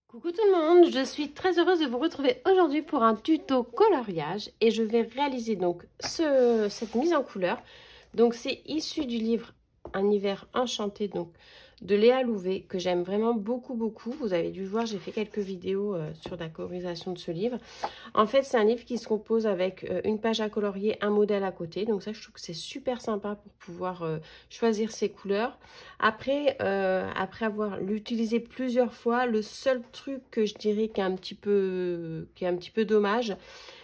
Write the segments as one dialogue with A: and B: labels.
A: Coucou tout le monde, je suis très heureuse de vous retrouver aujourd'hui pour un tuto coloriage et je vais réaliser donc cette mise en couleur. Donc c'est issu du livre Un hiver enchanté donc de Léa Louvet que j'aime vraiment beaucoup. Vous avez dû voir, j'ai fait quelques vidéos sur la colorisation de ce livre. En fait, c'est un livre qui se compose avec une page à colorier, un modèle à côté. Donc ça, je trouve que c'est super sympa pour pouvoir choisir ses couleurs. Après avoir l'utilisé plusieurs fois, le seul truc que je dirais qui est un petit peu dommage,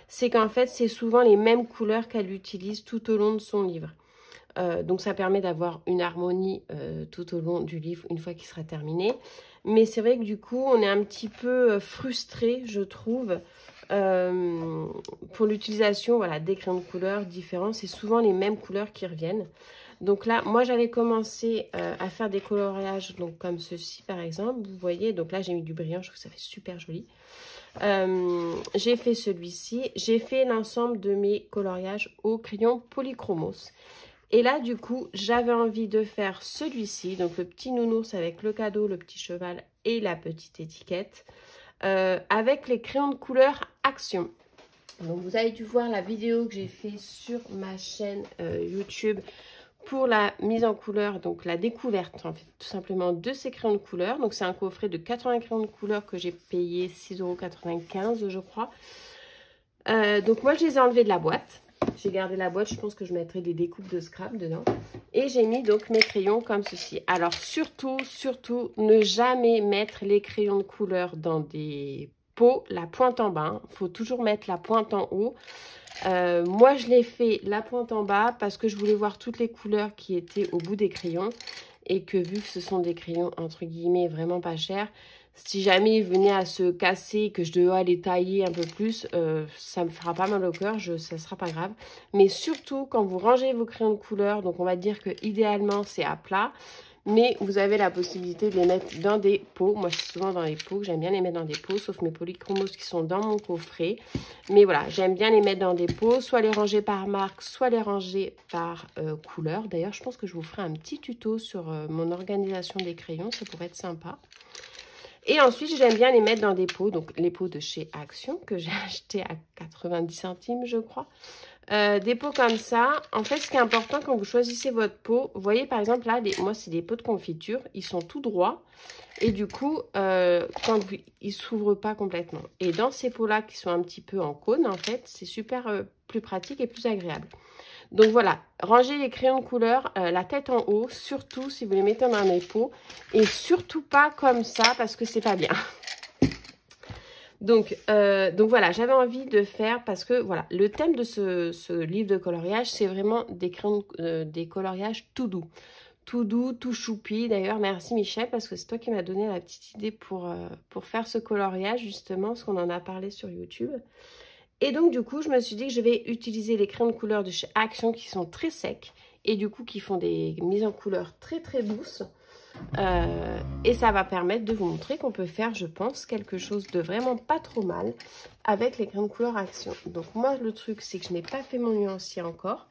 A: c'est qu'en fait, c'est souvent les mêmes couleurs qu'elle utilise tout au long de son livre. Donc ça permet d'avoir une harmonie tout au long du livre une fois qu'il sera terminé. Mais c'est vrai que du coup on est un petit peu frustré, je trouve, pour l'utilisation des crayons de couleur différents. C'est souvent les mêmes couleurs qui reviennent. Donc là, moi j'avais commencé à faire des coloriages donc comme ceci par exemple. Vous voyez, donc là j'ai mis du brillant, je trouve que ça fait super joli. J'ai fait celui-ci. J'ai fait l'ensemble de mes coloriages au crayon polychromos. Et là, du coup, j'avais envie de faire celui-ci, donc le petit nounours avec le cadeau, le petit cheval et la petite étiquette, avec les crayons de couleur Action. Donc, vous avez dû voir la vidéo que j'ai fait sur ma chaîne YouTube pour la mise en couleur, donc la découverte, en fait, tout simplement de ces crayons de couleur. Donc, c'est un coffret de 80 crayons de couleur que j'ai payé 6,95 €, je crois. Donc, moi, je les ai enlevés de la boîte. J'ai gardé la boîte, je pense que je mettrai des découpes de scrap dedans. Et j'ai mis donc mes crayons comme ceci. Alors surtout, ne jamais mettre les crayons de couleur dans des pots, la pointe en bas. Il faut toujours mettre la pointe en haut. Moi, je l'ai fait la pointe en bas parce que je voulais voir toutes les couleurs qui étaient au bout des crayons. Et que vu que ce sont des crayons, entre guillemets, vraiment pas chers, si jamais ils venaient à se casser et que je dois les tailler un peu plus, ça me fera pas mal au cœur, ça sera pas grave. Mais surtout, quand vous rangez vos crayons de couleur, donc on va dire que idéalement c'est à plat, mais vous avez la possibilité de les mettre dans des pots. Moi, c'est souvent dans les pots, j'aime bien les mettre dans des pots, sauf mes polychromos qui sont dans mon coffret. Mais voilà, j'aime bien les mettre dans des pots, soit les ranger par marque, soit les ranger par couleur. D'ailleurs, je pense que je vous ferai un petit tuto sur mon organisation des crayons, ça pourrait être sympa. Et ensuite, j'aime bien les mettre dans des pots, donc les pots de chez Action, que j'ai acheté à 90 centimes, je crois. Des pots comme ça. En fait, ce qui est important quand vous choisissez votre pot, vous voyez par exemple là, moi c'est des pots de confiture, ils sont tout droits. Et du coup, ils ne s'ouvrent pas complètement. Et dans ces pots-là qui sont un petit peu en cône, en fait, c'est super plus pratique et plus agréable. Donc voilà, rangez les crayons de couleur, la tête en haut, surtout si vous les mettez dans les pots. Et surtout pas comme ça parce que c'est pas bien. Donc voilà, j'avais envie de faire parce que voilà, le thème de ce livre de coloriage, c'est vraiment des crayons, des coloriages tout doux. Tout doux, tout choupi. D'ailleurs, merci Michel parce que c'est toi qui m'as donné la petite idée pour faire ce coloriage justement, parce qu'on en a parlé sur YouTube. Et donc du coup, je me suis dit que je vais utiliser les crayons de couleur de chez Action qui sont très secs et du coup qui font des mises en couleur très douces. Et ça va permettre de vous montrer qu'on peut faire, je pense, quelque chose de vraiment pas trop mal avec les crayons de couleur Action. Donc moi, le truc, c'est que je n'ai pas fait mon nuancier encore.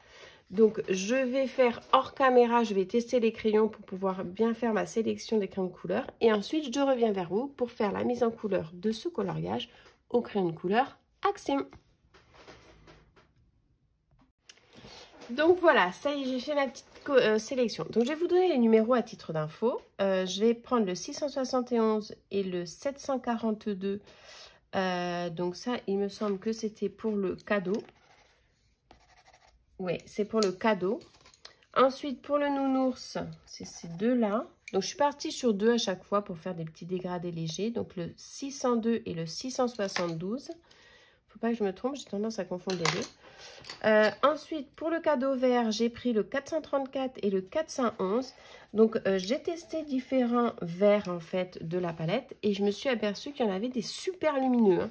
A: Donc je vais faire hors caméra, je vais tester les crayons pour pouvoir bien faire ma sélection des crayons de couleur. Et ensuite, je reviens vers vous pour faire la mise en couleur de ce coloriage au crayon de couleur Action. Donc voilà, ça y est, j'ai fait ma petite sélection. Donc je vais vous donner les numéros à titre d'info. Je vais prendre le 671 et le 742. Donc ça, il me semble que c'était pour le cadeau. Oui, c'est pour le cadeau. Ensuite, pour le nounours, c'est ces deux-là. Donc je suis partie sur deux à chaque fois pour faire des petits dégradés légers. Donc le 602 et le 672. Faut pas que je me trompe, j'ai tendance à confondre les deux. Ensuite, pour le cadeau vert, j'ai pris le 434 et le 411. Donc, j'ai testé différents verts, en fait, de la palette. Et je me suis aperçue qu'il y en avait des super lumineux. Hein.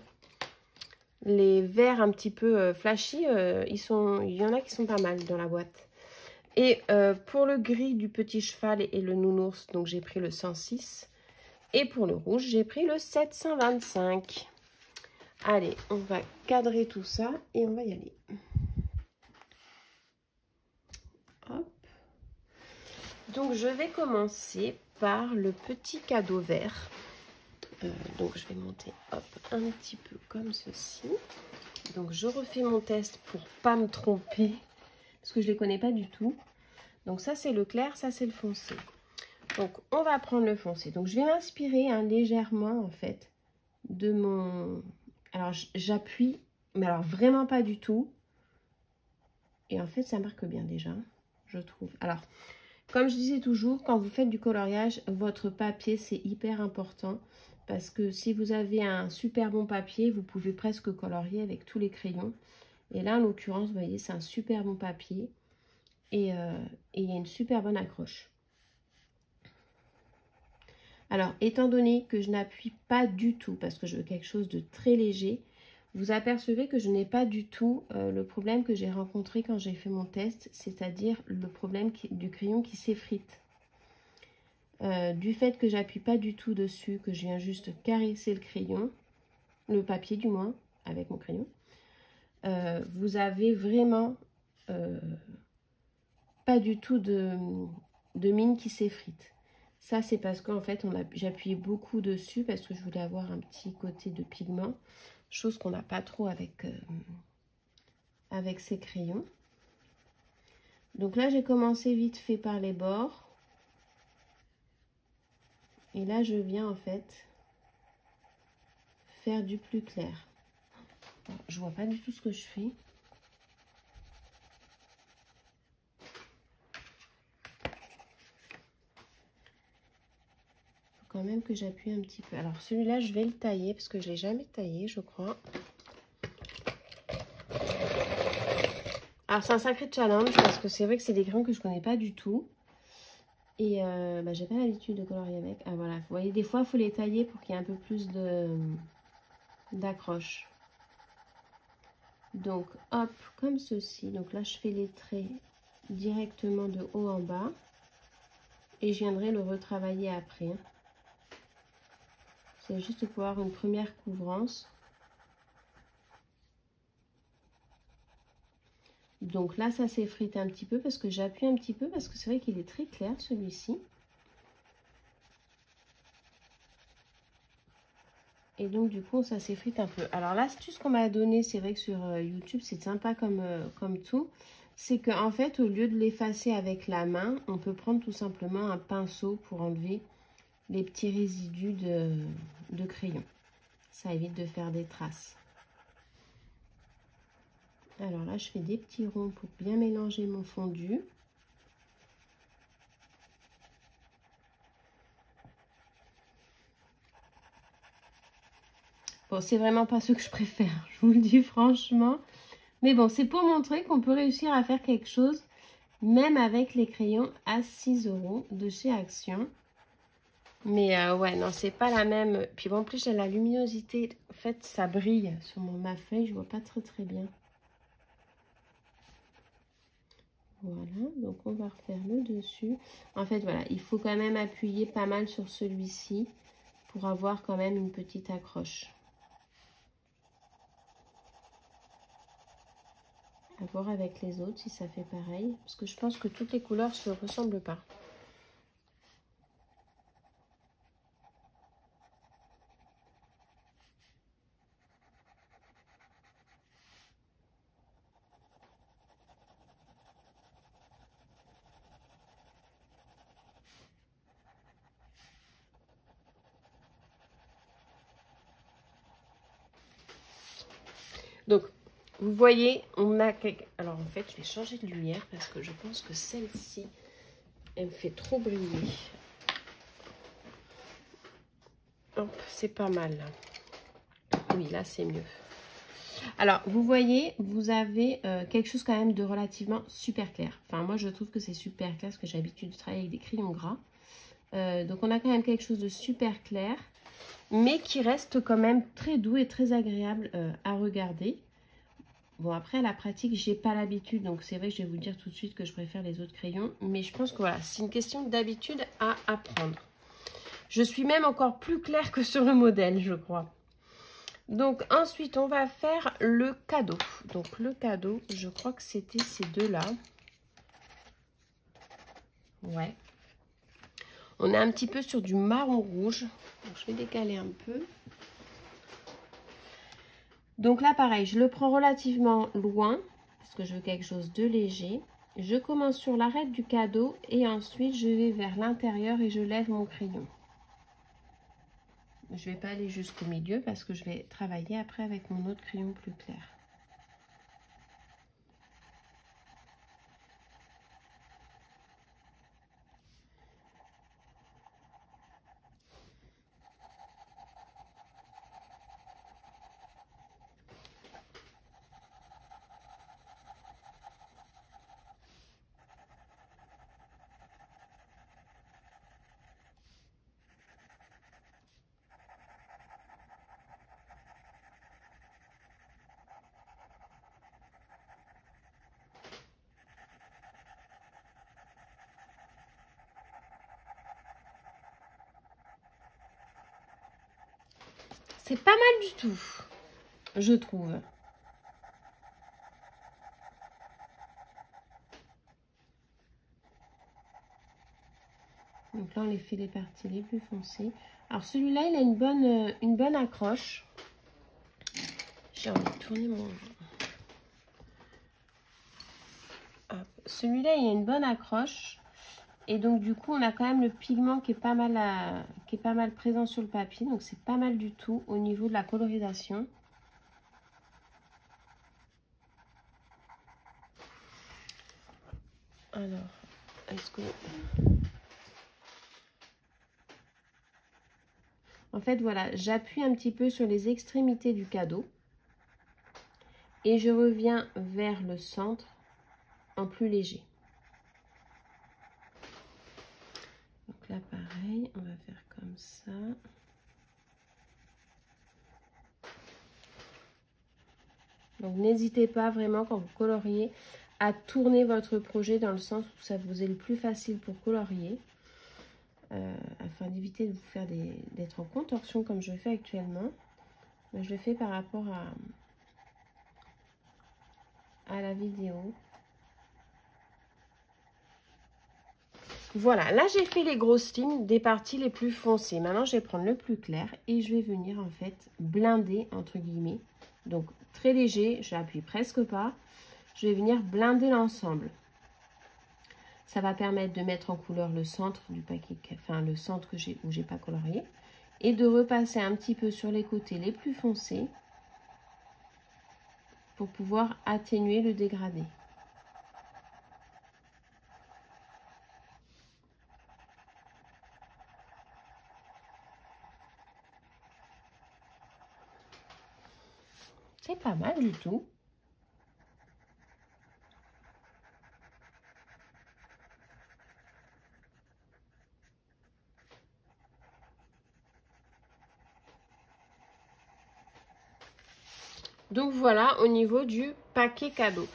A: Les verts un petit peu flashy, il y en a qui sont pas mal dans la boîte. Et pour le gris du petit cheval et le nounours, donc j'ai pris le 106. Et pour le rouge, j'ai pris le 725. Allez, on va cadrer tout ça et on va y aller. Hop. Donc, je vais commencer par le petit cadeau vert. Donc, je vais monter hop, un petit peu comme ceci. Donc, je refais mon test pour pas me tromper parce que je ne les connais pas du tout. Donc, ça, c'est le clair, ça, c'est le foncé. Donc, on va prendre le foncé. Donc, je vais m'inspirer légèrement, en fait, de mon... Alors, j'appuie, mais alors vraiment pas du tout. Et en fait, ça marque bien déjà, je trouve. Alors, comme je disais toujours, quand vous faites du coloriage, votre papier, c'est hyper important. Parce que si vous avez un super bon papier, vous pouvez presque colorier avec tous les crayons. Et là, en l'occurrence, vous voyez, c'est un super bon papier. Et il y a une super bonne accroche. Alors, étant donné que je n'appuie pas du tout, parce que je veux quelque chose de très léger, vous apercevez que je n'ai pas du tout le problème que j'ai rencontré quand j'ai fait mon test, c'est-à-dire le problème du crayon qui s'effrite. Du fait que j'appuie pas du tout dessus, que je viens juste caresser le crayon, le papier du moins, avec mon crayon, vous avez vraiment pas du tout de mine qui s'effrite. Ça, c'est parce qu'en fait, j'appuyais beaucoup dessus parce que je voulais avoir un petit côté de pigment, chose qu'on n'a pas trop avec ces crayons. Donc là, j'ai commencé vite fait par les bords. Et là, je viens en fait faire du plus clair. Bon, je vois pas du tout ce que je fais. Quand même que j'appuie un petit peu. Alors celui-là, je vais le tailler parce que je l'ai jamais taillé, je crois. Alors c'est un sacré challenge parce que c'est vrai que c'est des crayons que je connais pas du tout. Et j'ai pas l'habitude de colorier avec. Ah voilà, vous voyez, des fois il faut les tailler pour qu'il y ait un peu plus d'accroche. Donc hop, comme ceci. Donc là je fais les traits directement de haut en bas. Et je viendrai le retravailler après. C'est juste pour avoir une première couvrance. Donc là, ça s'effrite un petit peu parce que j'appuie un petit peu parce que c'est vrai qu'il est très clair celui-ci. Et donc du coup, ça s'effrite un peu. Alors l'astuce qu'on m'a donnée, c'est vrai que sur YouTube, c'est sympa comme tout. C'est qu'en fait, au lieu de l'effacer avec la main, on peut prendre tout simplement un pinceau pour enlever les petits résidus de crayon. Ça évite de faire des traces. Alors là, je fais des petits ronds pour bien mélanger mon fondu. Bon, c'est vraiment pas ce que je préfère, je vous le dis franchement. Mais bon, c'est pour montrer qu'on peut réussir à faire quelque chose, même avec les crayons à 6 € de chez Action. Mais ouais, non, c'est pas la même. Puis bon, en plus, j'ai la luminosité. En fait, ça brille sur ma feuille. Je vois pas très bien. Voilà, donc on va refaire le dessus. En fait, voilà, il faut quand même appuyer pas mal sur celui-ci pour avoir quand même une petite accroche. À voir avec les autres si ça fait pareil. Parce que je pense que toutes les couleurs ne se ressemblent pas. Donc, vous voyez, on a quelques... Alors, en fait, je vais changer de lumière parce que je pense que celle-ci, elle me fait trop briller. Hop, c'est pas mal. Oui, là, c'est mieux. Alors, vous voyez, vous avez quelque chose quand même de relativement super clair. Enfin, moi, je trouve que c'est super clair parce que j'ai l'habitude de travailler avec des crayons gras. Donc, on a quand même quelque chose de super clair, mais qui reste quand même très doux et très agréable à regarder. Bon, après, à la pratique, j'ai pas l'habitude, donc c'est vrai que je vais vous dire tout de suite que je préfère les autres crayons. Mais je pense que voilà, c'est une question d'habitude à apprendre. Je suis même encore plus claire que sur le modèle, je crois. Donc ensuite, on va faire le cadeau. Donc le cadeau, je crois que c'était ces deux-là. Ouais. On est un petit peu sur du marron rouge. Donc, je vais décaler un peu. Donc là, pareil, je le prends relativement loin parce que je veux quelque chose de léger. Je commence sur l'arête du cadeau et ensuite je vais vers l'intérieur et je lève mon crayon. Je ne vais pas aller jusqu'au milieu parce que je vais travailler après avec mon autre crayon plus clair. C'est pas mal du tout, je trouve. Donc là, on les fait les parties les plus foncées. Alors celui-là, il a une bonne accroche. J'ai envie de tourner mon... Celui-là, il a une bonne accroche. Et donc, du coup, on a quand même le pigment qui est pas mal présent sur le papier. Donc, c'est pas mal du tout au niveau de la colorisation. Alors, est-ce que... En fait, voilà, j'appuie un petit peu sur les extrémités du cadeau. Et je reviens vers le centre en plus léger. Donc là, pareil, on va faire comme ça. Donc, n'hésitez pas vraiment, quand vous coloriez, à tourner votre projet dans le sens où ça vous est le plus facile pour colorier. Afin d'éviter de vous faire d'être en contorsion comme je le fais actuellement. Mais je le fais par rapport à la vidéo. Voilà, là j'ai fait les grosses lignes des parties les plus foncées. Maintenant je vais prendre le plus clair et je vais venir en fait blinder entre guillemets. Donc très léger, je n'appuie presque pas. Je vais venir blinder l'ensemble. Ça va permettre de mettre en couleur le centre du paquet, enfin le centre où j'ai pas colorié. Et de repasser un petit peu sur les côtés les plus foncés pour pouvoir atténuer le dégradé. C'est pas mal du tout. Donc voilà au niveau du paquet cadeau.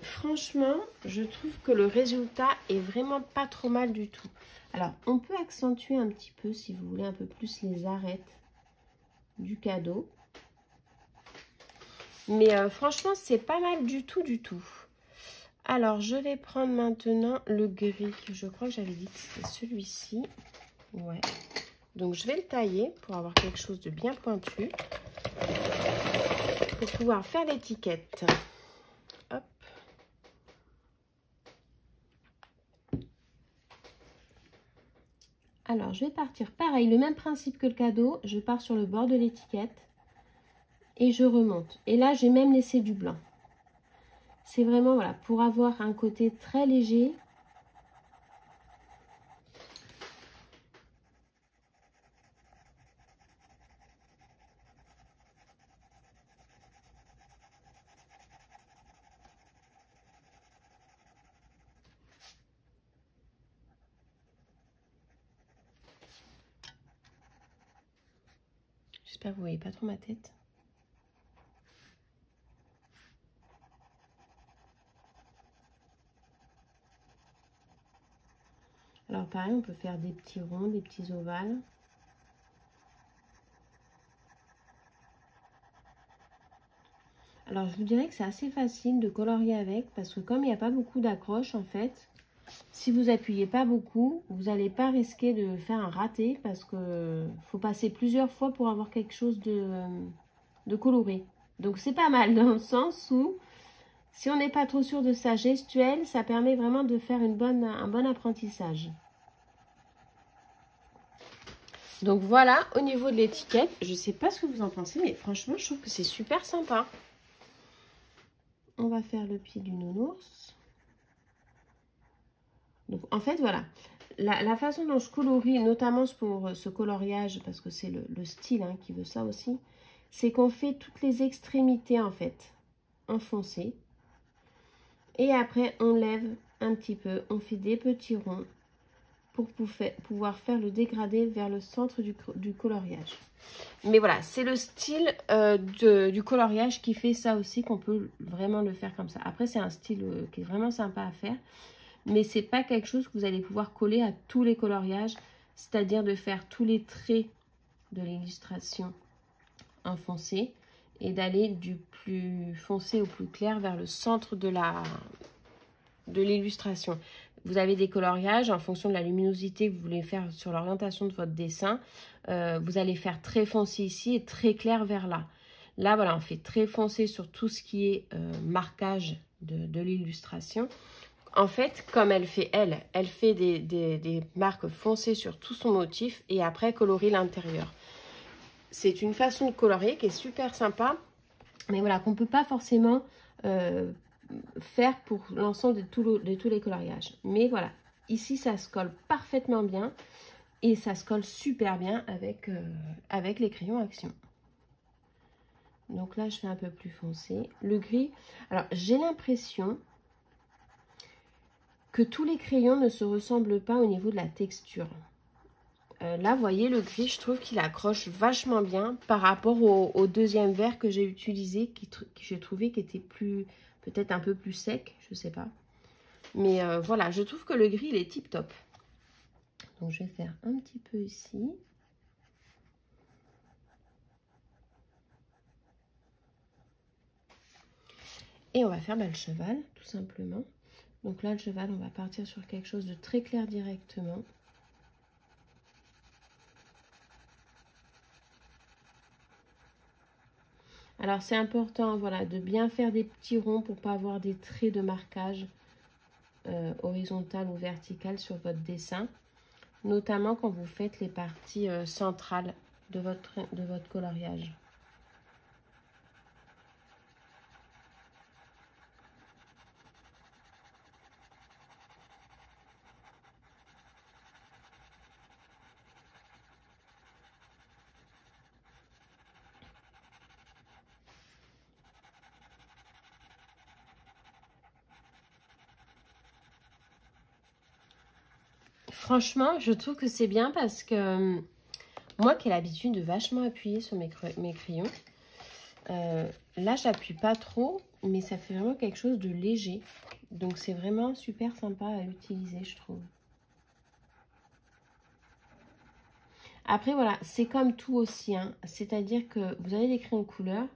A: Franchement, je trouve que le résultat est vraiment pas trop mal du tout. Alors, on peut accentuer un petit peu, si vous voulez, un peu plus les arêtes du cadeau. Mais franchement, c'est pas mal du tout, du tout. Alors, je vais prendre maintenant le gris. Je crois que j'avais dit que c'était celui-ci. Ouais. Donc, je vais le tailler pour avoir quelque chose de bien pointu. Pour pouvoir faire l'étiquette. Hop. Alors, je vais partir pareil, le même principe que le cadeau. Je pars sur le bord de l'étiquette et je remonte. Et là, j'ai même laissé du blanc. C'est vraiment, voilà, pour avoir un côté très léger. J'espère que vous voyez pas trop ma tête. Alors pareil, on peut faire des petits ronds, des petits ovales. Alors, je vous dirais que c'est assez facile de colorier avec parce que comme il n'y a pas beaucoup d'accroches, en fait, si vous appuyez pas beaucoup, vous n'allez pas risquer de faire un raté parce que faut passer plusieurs fois pour avoir quelque chose de coloré. Donc, c'est pas mal dans le sens où si on n'est pas trop sûr de sa gestuelle, ça permet vraiment de faire un bon apprentissage. Donc voilà, au niveau de l'étiquette, je ne sais pas ce que vous en pensez, mais franchement, je trouve que c'est super sympa. On va faire le pied du nounours. Donc en fait, voilà, la façon dont je colorie, notamment pour ce coloriage, parce que c'est le style hein, qui veut ça aussi, c'est qu'on fait toutes les extrémités en fait, enfoncées. Et après, on lève un petit peu, on fait des petits ronds pour pouvoir faire le dégradé vers le centre du coloriage. Mais voilà, c'est le style du coloriage qui fait ça aussi, qu'on peut vraiment le faire comme ça. Après, c'est un style qui est vraiment sympa à faire, mais c'est pas quelque chose que vous allez pouvoir coller à tous les coloriages, c'est-à-dire de faire tous les traits de l'illustration en foncé et d'aller du plus foncé au plus clair vers le centre de l'illustration. Vous avez des coloriages en fonction de la luminosité que vous voulez faire sur l'orientation de votre dessin. Vous allez faire très foncé ici et très clair vers là. Là, voilà, on fait très foncé sur tout ce qui est marquage de l'illustration. En fait, comme elle fait des marques foncées sur tout son motif et après colorer l'intérieur. C'est une façon de colorier qui est super sympa, mais voilà, qu'on ne peut pas forcément faire pour l'ensemble de tous les coloriages. Mais voilà, ici ça se colle parfaitement bien et ça se colle super bien avec les crayons Action. Donc là je fais un peu plus foncé. Le gris, alors j'ai l'impression que tous les crayons ne se ressemblent pas au niveau de la texture. Là, vous voyez, le gris, je trouve qu'il accroche vachement bien par rapport au deuxième vert que j'ai utilisé, que j'ai trouvé qui était peut-être un peu plus sec, je sais pas. Mais voilà, je trouve que le gris, il est tip top. Donc, je vais faire un petit peu ici. Et on va faire le cheval, tout simplement. Donc là, le cheval, on va partir sur quelque chose de très clair directement. Alors, c'est important, voilà, de bien faire des petits ronds pour pas avoir des traits de marquage horizontal ou vertical sur votre dessin. Notamment quand vous faites les parties centrales de votre coloriage. Franchement, je trouve que c'est bien parce que moi qui ai l'habitude de vachement appuyer sur mes crayons, là j'appuie pas trop, mais ça fait vraiment quelque chose de léger. Donc c'est vraiment super sympa à utiliser, je trouve. Après voilà, c'est comme tout aussi, hein. C'est-à-dire que vous avez des crayons de couleur,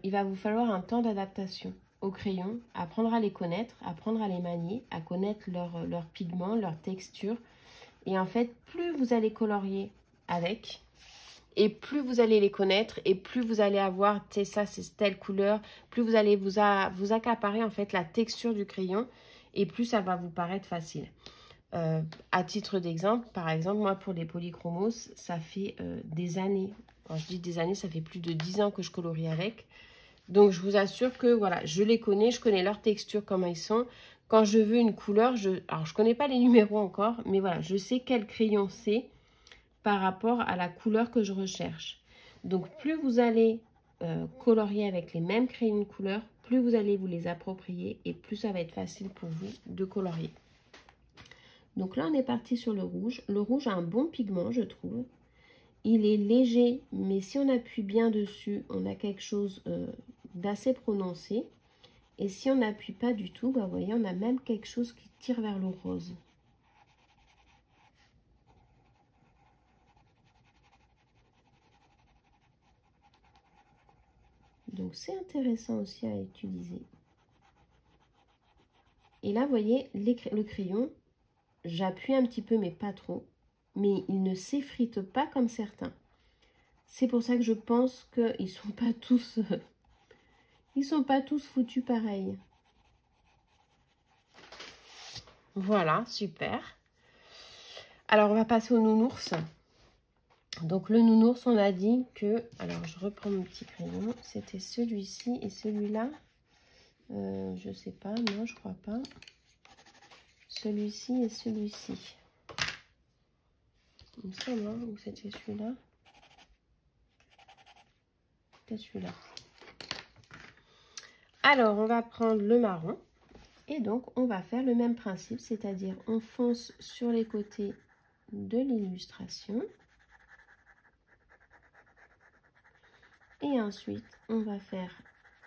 A: il va vous falloir un temps d'adaptation aux crayons, apprendre à les connaître, apprendre à les manier, à connaître leurs pigments, leurs textures. Et en fait, plus vous allez colorier avec, et plus vous allez les connaître, et plus vous allez avoir, tu sais, ça c'est telle couleur, plus vous allez vous accaparer en fait la texture du crayon, et plus ça va vous paraître facile. À titre d'exemple, par exemple, moi pour les polychromos, ça fait des années. Quand je dis des années, ça fait plus de 10 ans que je colorie avec. Donc, je vous assure que, voilà, je les connais, je connais leur texture, comment ils sont. Quand je veux une couleur, alors je ne connais pas les numéros encore, mais voilà, je sais quel crayon c'est par rapport à la couleur que je recherche. Donc, plus vous allez colorier avec les mêmes crayons de couleur, plus vous allez vous les approprier et plus ça va être facile pour vous de colorier. Donc là, on est parti sur le rouge. Le rouge a un bon pigment, je trouve. Il est léger, mais si on appuie bien dessus, on a quelque chose d'assez prononcé. Et si on n'appuie pas du tout, bah, vous voyez, on a même quelque chose qui tire vers le rose. Donc c'est intéressant aussi à utiliser. Et là, vous voyez, le crayon, j'appuie un petit peu, mais pas trop. Mais il ne s'effrite pas comme certains. C'est pour ça que je pense qu'ils sont pas tous... ils sont pas tous foutus pareil. Voilà, super. Alors, on va passer au nounours. Donc, le nounours, on a dit que... Alors, je reprends mon petit crayon. C'était celui-ci et celui-là. Je sais pas, non, je crois pas. Celui-ci et celui-ci. Il me semble, hein, ou c'était celui-là. Peut-être celui-là. Alors, on va prendre le marron. Et donc, on va faire le même principe, c'est-à-dire on fonce sur les côtés de l'illustration. Et ensuite, on va faire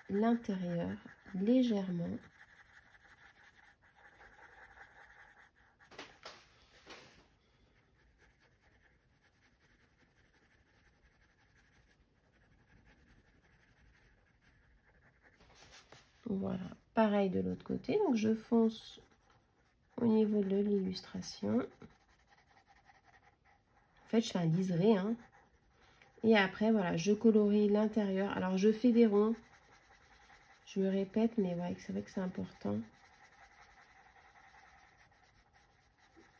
A: l'intérieur légèrement. Voilà, pareil de l'autre côté. Donc, je fonce au niveau de l'illustration. En fait, je fais un liseré, hein. Et après, voilà, je colorie l'intérieur. Alors, je fais des ronds. Je me répète, mais ouais, c'est vrai que c'est important.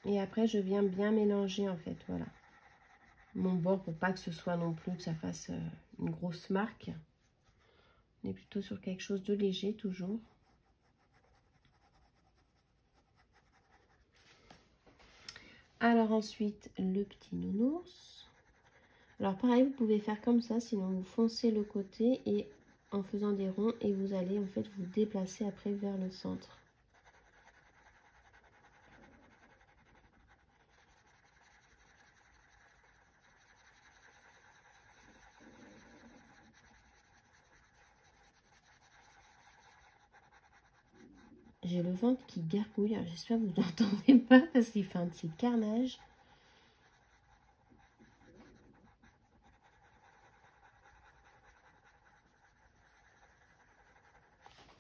A: Et après, je viens bien mélanger, en fait, voilà. Mon bord pour pas que ce soit non plus, que ça fasse une grosse marque. On est plutôt sur quelque chose de léger, toujours. Alors ensuite, le petit nounours. Alors pareil, vous pouvez faire comme ça, sinon vous foncez le côté et en faisant des ronds et vous allez en fait vous déplacer après vers le centre. J'ai le ventre qui gargouille, j'espère que vous n'entendez pas parce qu'il fait un petit carnage.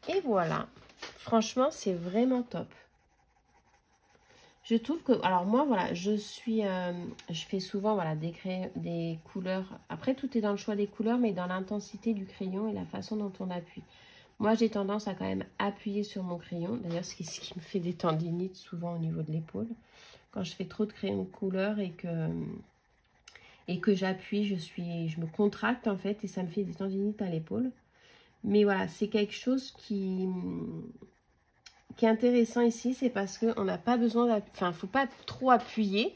A: Et voilà, franchement c'est vraiment top. Je trouve que, alors moi voilà, je fais souvent voilà des couleurs. Après tout est dans le choix des couleurs, mais dans l'intensité du crayon et la façon dont on appuie. Moi j'ai tendance à quand même appuyer sur mon crayon. D'ailleurs c'est ce qui me fait des tendinites souvent au niveau de l'épaule. Quand je fais trop de crayon de couleur et que j'appuie, je me contracte en fait et ça me fait des tendinites à l'épaule. Mais voilà, c'est quelque chose qui est intéressant ici, c'est parce qu'on n'a pas besoin d'appuyer, enfin, il ne faut pas trop appuyer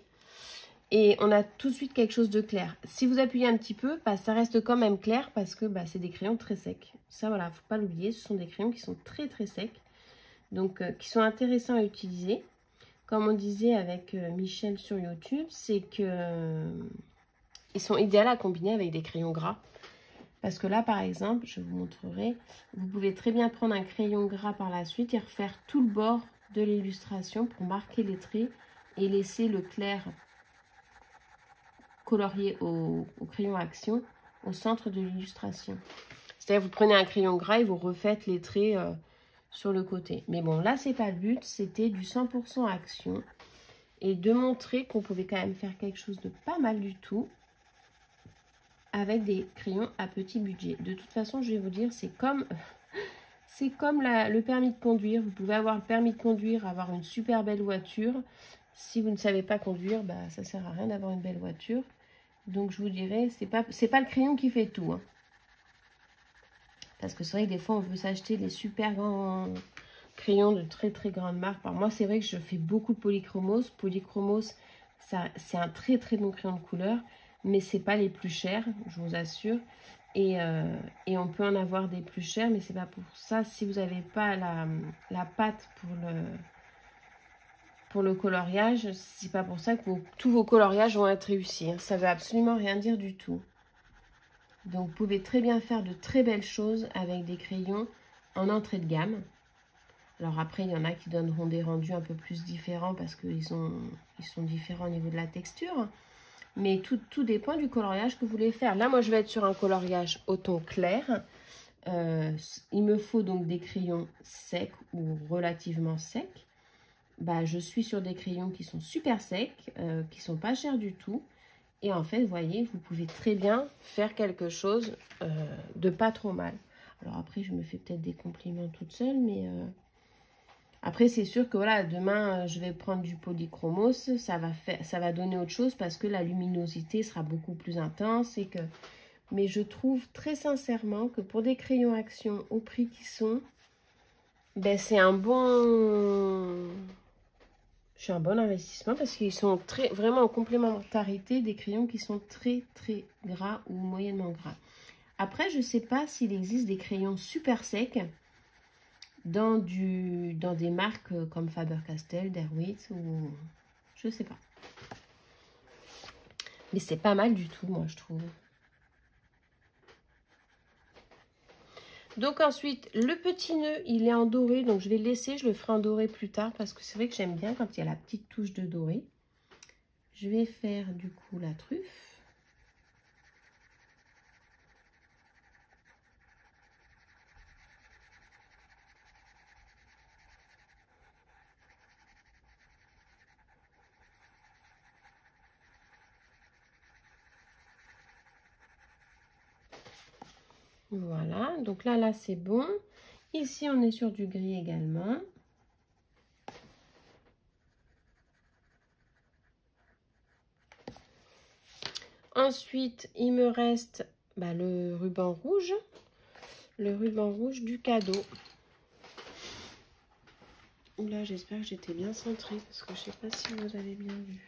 A: et on a tout de suite quelque chose de clair. Si vous appuyez un petit peu, bah, ça reste quand même clair parce que bah, c'est des crayons très secs. Ça, voilà, il ne faut pas l'oublier, ce sont des crayons qui sont très très secs, donc qui sont intéressants à utiliser. Comme on disait avec Michel sur YouTube, c'est que ils sont idéaux à combiner avec des crayons gras. Parce que là, par exemple, je vous montrerai, vous pouvez très bien prendre un crayon gras par la suite et refaire tout le bord de l'illustration pour marquer les traits et laisser le clair colorié au crayon action au centre de l'illustration. C'est-à-dire, vous prenez un crayon gras et vous refaites les traits sur le côté. Mais bon, là, c'est pas le but, c'était du 100% action et de montrer qu'on pouvait quand même faire quelque chose de pas mal du tout avec des crayons à petit budget. De toute façon, je vais vous dire, c'est comme le permis de conduire. Vous pouvez avoir le permis de conduire, avoir une super belle voiture. Si vous ne savez pas conduire, bah, ça ne sert à rien d'avoir une belle voiture. Donc, je vous dirais, c'est pas le crayon qui fait tout. Hein. Parce que c'est vrai que des fois, on veut s'acheter des super grands crayons de très très grande marque. Alors, moi, c'est vrai que je fais beaucoup de polychromos. Polychromos, c'est un très très bon crayon de couleur. Mais c'est pas les plus chers, je vous assure. Et on peut en avoir des plus chers, mais c'est pas pour ça. Si vous n'avez pas la pâte pour le coloriage, c'est pas pour ça que tous vos coloriages vont être réussis. Hein. Ça veut absolument rien dire du tout. Donc vous pouvez très bien faire de très belles choses avec des crayons en entrée de gamme. Alors après, il y en a qui donneront des rendus un peu plus différents parce qu'ils sont différents au niveau de la texture. Mais tout dépend du coloriage que vous voulez faire. Là, moi, je vais être sur un coloriage au ton clair. il me faut donc des crayons secs ou relativement secs. Bah, je suis sur des crayons qui sont super secs, qui sont pas chers du tout. Et en fait, vous voyez, vous pouvez très bien faire quelque chose de pas trop mal. Alors après, je me fais peut-être des compliments toute seule, mais après, c'est sûr que voilà, demain, je vais prendre du polychromos. Ça va donner autre chose parce que la luminosité sera beaucoup plus intense. Mais je trouve très sincèrement que pour des crayons Action au prix qu'ils sont, ben, c'est un bon investissement parce qu'ils sont vraiment en complémentarité des crayons qui sont très très gras ou moyennement gras. Après, je ne sais pas s'il existe des crayons super secs dans des marques comme Faber-Castell, Derwitz ou je sais pas. Mais c'est pas mal du tout, moi je trouve. Donc ensuite, le petit nœud, il est en doré, donc je vais le laisser, je le ferai en doré plus tard parce que c'est vrai que j'aime bien quand il y a la petite touche de doré. Je vais faire du coup la truffe. Voilà, donc là c'est bon. Ici, on est sur du gris également. Ensuite, il me reste le ruban rouge. Le ruban rouge du cadeau. Là, j'espère que j'étais bien centrée parce que je sais pas si vous avez bien vu.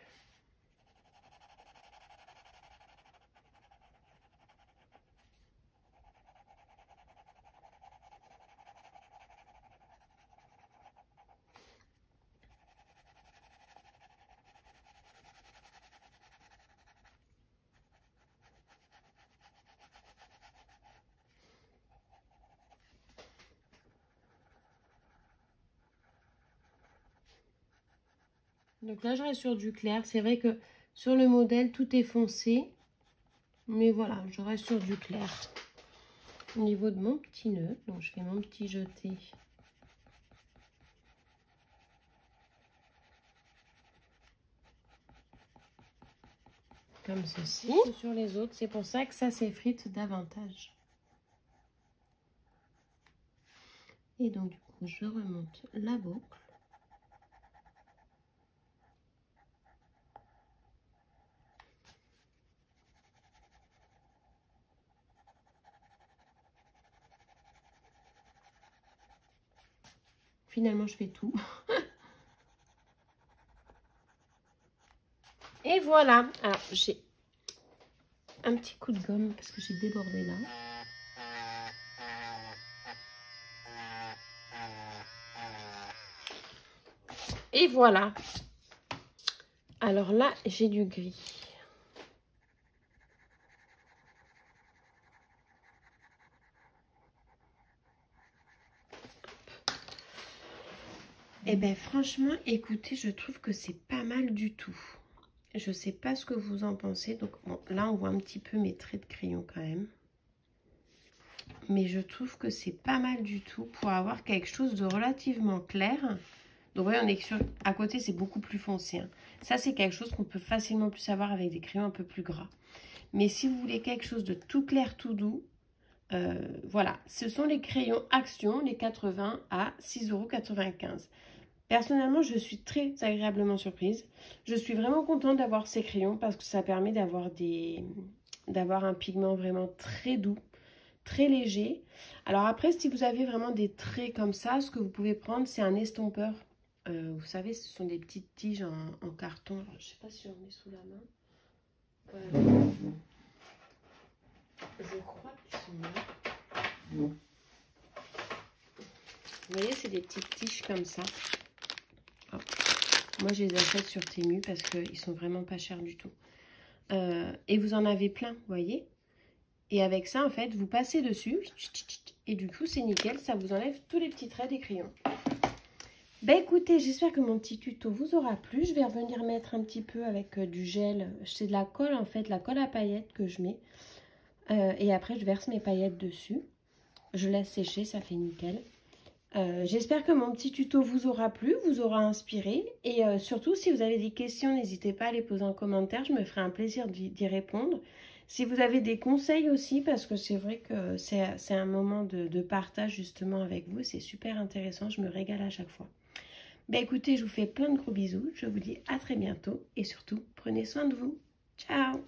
A: Donc là, je reste sur du clair. C'est vrai que sur le modèle, tout est foncé. Mais voilà, je reste sur du clair. Au niveau de mon petit nœud, donc je fais mon petit jeté. Comme ceci. Sur les autres, c'est pour ça que ça s'effrite davantage. Et donc, du coup, je remonte la boucle. Finalement, je fais tout. Et voilà. Alors, j'ai un petit coup de gomme parce que j'ai débordé là. Et voilà. Alors là, j'ai du gris. Eh bien, franchement, écoutez, je trouve que c'est pas mal du tout. Je sais pas ce que vous en pensez. Donc, bon, là, on voit un petit peu mes traits de crayon quand même. Mais je trouve que c'est pas mal du tout pour avoir quelque chose de relativement clair. Donc, vous voyez, on est sur... À côté, c'est beaucoup plus foncé. Hein. Ça, c'est quelque chose qu'on peut facilement plus avoir avec des crayons un peu plus gras. Mais si vous voulez quelque chose de tout clair, tout doux, voilà. Ce sont les crayons Action, les 80 à 6,95 €. Personnellement, je suis très agréablement surprise. Je suis vraiment contente d'avoir ces crayons parce que ça permet d'avoir un pigment vraiment très doux, très léger. Alors après, si vous avez vraiment des traits comme ça, ce que vous pouvez prendre, c'est un estompeur. Vous savez, ce sont des petites tiges en carton. Alors, je ne sais pas si j'en ai sous la main. Je crois qu'ils sont là. Vous voyez, c'est des petites tiges comme ça. Oh. Moi, je les achète sur Temu parce qu'ils sont vraiment pas chers du tout. Et vous en avez plein, vous voyez. Et avec ça, en fait, vous passez dessus. Et du coup, c'est nickel. Ça vous enlève tous les petits traits des crayons. Ben écoutez, j'espère que mon petit tuto vous aura plu. Je vais revenir mettre un petit peu avec du gel. C'est de la colle, en fait, la colle à paillettes que je mets. Et après, je verse mes paillettes dessus. je laisse sécher, ça fait nickel. J'espère que mon petit tuto vous aura plu, vous aura inspiré. Et surtout, si vous avez des questions, n'hésitez pas à les poser en commentaire. Je me ferai un plaisir d'y répondre. Si vous avez des conseils aussi, parce que c'est vrai que c'est un moment de partage justement avec vous. C'est super intéressant, je me régale à chaque fois. Ben écoutez, je vous fais plein de gros bisous. Je vous dis à très bientôt. Et surtout, prenez soin de vous. Ciao!